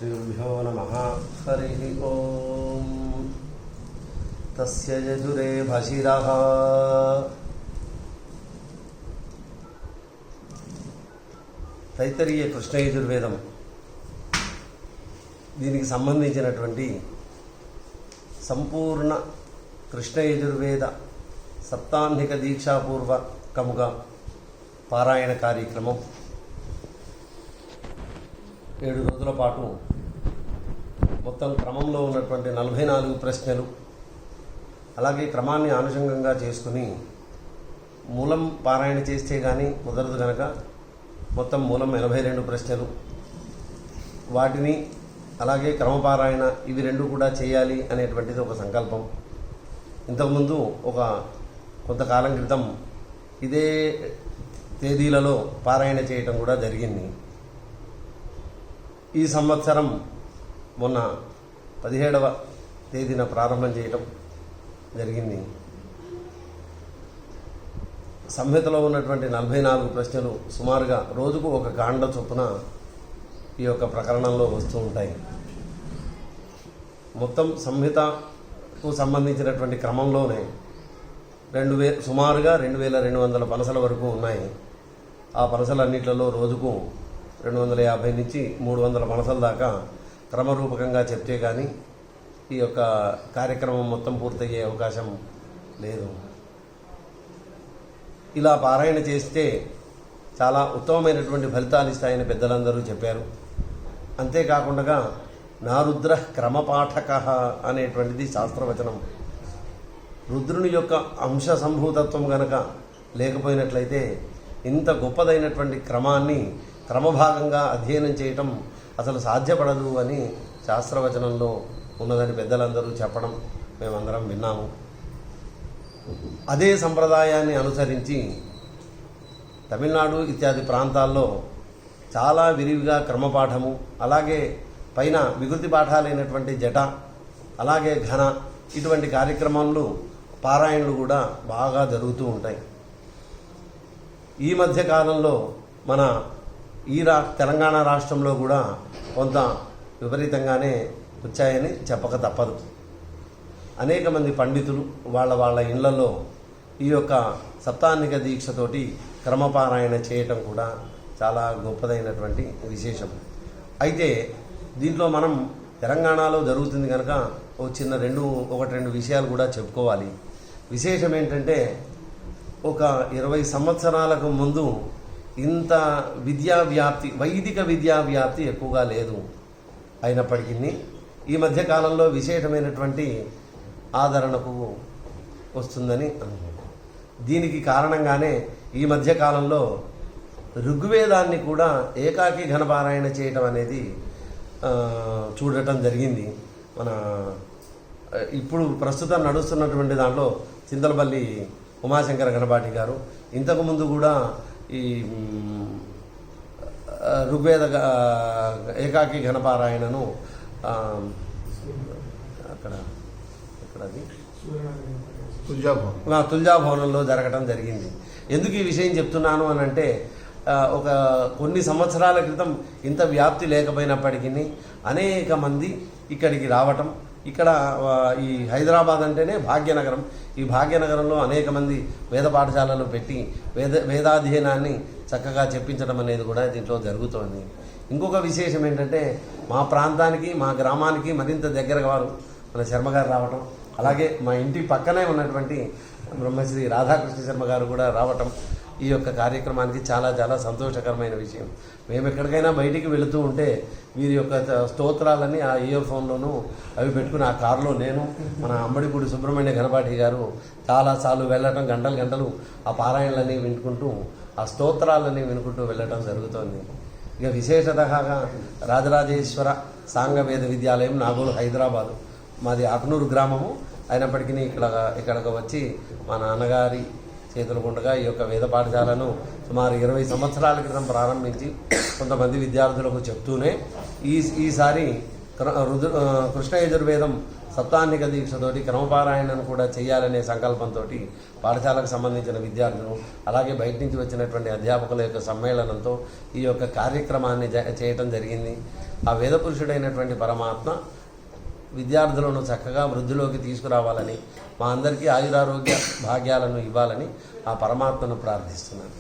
श्रीगुरुभ्यो नमः। हरिः ओम्। तस्य यजुरे भशिरः తైత్తరీయ కృష్ణ యజుర్వేదం దీనికి సంబంధించినటువంటి సంపూర్ణ కృష్ణ యజుర్వేద సప్తాహ్నిక దీక్షాపూర్వకముగా పారాయణ కార్యక్రమం 7 రోజుల పాటు మొత్తం క్రమంలో ఉన్నటువంటి 44 ప్రశ్నలు, అలాగే క్రమాన్ని అనుషంగంగా చేసుకుని మూలం పారాయణ చేస్తే కానీ కుదరదు కనుక మొత్తం మూలం 82 ప్రశ్నలు, వాటిని అలాగే క్రమపారాయణ ఇవి రెండు కూడా చేయాలి అనేటువంటిది ఒక సంకల్పం. ఇంతకుముందు కొంతకాలం క్రితం ఇదే తేదీలలో పారాయణ చేయటం కూడా జరిగింది. ఈ సంవత్సరం మొన్న 17వ తేదీన ప్రారంభం చేయటం జరిగింది. సంహితలో ఉన్నటువంటి 44 ప్రశ్నలు సుమారుగా రోజుకు ఒక కాండ చొప్పున ఈ యొక్క ప్రకరణంలో వస్తూ ఉంటాయి. మొత్తం సంహితకు సంబంధించినటువంటి క్రమంలోనే సుమారుగా 2200 పనసల వరకు ఉన్నాయి. ఆ పనసలన్నిట్లలో రోజుకు 250 నుంచి 300 పనసల దాకా క్రమరూపకంగా చెప్తే కానీ ఈ యొక్క కార్యక్రమం మొత్తం పూర్తయ్యే అవకాశం లేదు. ఇలా పారాయణ చేస్తే చాలా ఉత్తమమైనటువంటి ఫలితాలు ఇస్తాయని పెద్దలందరూ చెప్పారు. అంతేకాకుండా నారుద్ర క్రమపాఠక అనేటువంటిది శాస్త్రవచనం. రుద్రుని యొక్క అంశ సంభూతత్వం గనక లేకపోయినట్లయితే ఇంత గొప్పదైనటువంటి క్రమాన్ని క్రమభాగంగా అధ్యయనం చేయటం అసలు సాధ్యపడదు అని శాస్త్రవచనంలో ఉన్నదని పెద్దలందరూ చెప్పడం మేమందరం విన్నాము. అదే సంప్రదాయాన్ని అనుసరించి తమిళనాడు ఇత్యాది ప్రాంతాల్లో చాలా విరివిగా క్రమపాఠము, అలాగే పైన వికృతి పాఠాలైనటువంటి జట, అలాగే ఘన, ఇటువంటి కార్యక్రమాలు పారాయణలు కూడా బాగా జరుగుతూ ఉంటాయి. ఈ మధ్య కాలంలో మన తెలంగాణ రాష్ట్రంలో కూడా కొంత విపరీతంగానే వచ్చాయని చెప్పక తప్పదు. అనేక మంది పండితులు వాళ్ళ ఇళ్లలో ఈ యొక్క సప్తాహ్నిక దీక్షతోటి క్రమపారాయణ చేయటం కూడా చాలా గొప్పదైనటువంటి విశేషం. అయితే దీంట్లో మనం తెలంగాణలో జరుగుతుంది కనుక ఒకటి రెండు విషయాలు కూడా చెప్పుకోవాలి. విశేషం ఏంటంటే, ఒక 20 సంవత్సరాలకు ముందు ఇంత వైదిక విద్యా వ్యాప్తి ఎక్కువగా లేదు. అయినప్పటికీ ఈ మధ్య కాలంలో విశేషమైనటువంటి ఆదరణకు వస్తుందని అనుకుంటున్నాను. దీనికి కారణంగానే ఈ మధ్య కాలంలో ఋగ్వేదాన్ని కూడా ఏకాకి ఘనపారాయణ చేయటం అనేది చూడటం జరిగింది. ఇప్పుడు ప్రస్తుతం నడుస్తున్నటువంటి దాంట్లో చింతలపల్లి ఉమాశంకర గణపాటి గారు ఇంతకుముందు కూడా ఈ ఋగ్వేద ఏకాకి ఘనపారాయణను తుల్జాభవనంలో జరగటం జరిగింది. ఎందుకు ఈ విషయం చెప్తున్నాను అని అంటే, కొన్ని సంవత్సరాల క్రితం ఇంత వ్యాప్తి లేకపోయినప్పటికీ అనేక మంది ఇక్కడికి రావటం, ఇక్కడ ఈ హైదరాబాద్ అంటేనే భాగ్యనగరం. ఈ భాగ్యనగరంలో అనేక మంది వేద పాఠశాలలు పెట్టి వేదాధ్యయనాన్ని చక్కగా చెప్పించడం అనేది కూడా దీంట్లో జరుగుతోంది. ఇంకొక విశేషం ఏంటంటే, మా ప్రాంతానికి మా గ్రామానికి మరింత దగ్గరగా వారు మన శర్మ గారు రావటం, అలాగే మా ఇంటి పక్కనే ఉన్నటువంటి బ్రహ్మశ్రీ రాధాకృష్ణ శర్మ గారు కూడా రావటం ఈ యొక్క కార్యక్రమానికి చాలా చాలా సంతోషకరమైన విషయం. మేము ఎక్కడికైనా బయటికి వెళుతూ ఉంటే వీరి యొక్క స్తోత్రాలన్నీ ఆ ఇయర్ ఫోన్లోనూ అవి పెట్టుకుని ఆ కారులో నేను మన అంబడిపూడి సుబ్రహ్మణ్య గణపాటి గారు చాలాసార్లు వెళ్ళటం, గంటలు గంటలు ఆ పారాయణలన్నీ వినుకుంటూ ఆ స్తోత్రాలన్నీ వినుకుంటూ వెళ్ళటం జరుగుతోంది. ఇక విశేషతగా రాజరాజేశ్వర సాంగ వేద విద్యాలయం, నాగోలు, హైదరాబాదు. మాది ఆకునూరు గ్రామము. అయినప్పటికీ ఇక్కడికి వచ్చి మా నాన్నగారి చేతుల గుండగా ఈ యొక్క వేద పాఠశాలను సుమారు 20 సంవత్సరాల క్రితం ప్రారంభించి కొంతమంది విద్యార్థులకు చెప్తూనే ఈసారి కృష్ణ యజుర్వేదం సప్తాహ్నిక దీక్షతోటి క్రమపారాయణను కూడా చేయాలనే సంకల్పంతో పాఠశాలకు సంబంధించిన విద్యార్థులు అలాగే బయట నుంచి వచ్చినటువంటి అధ్యాపకుల యొక్క సమ్మేళనంతో ఈ యొక్క కార్యక్రమాన్ని చేయటం జరిగింది. ఆ వేద పురుషుడైనటువంటి పరమాత్మ విద్యార్థులను చక్కగా వృద్ధిలోకి తీసుకురావాలని, మా అందరికీ ఆయురారోగ్య భాగ్యాలను ఇవ్వాలని ఆ పరమాత్మను ప్రార్థిస్తున్నాను.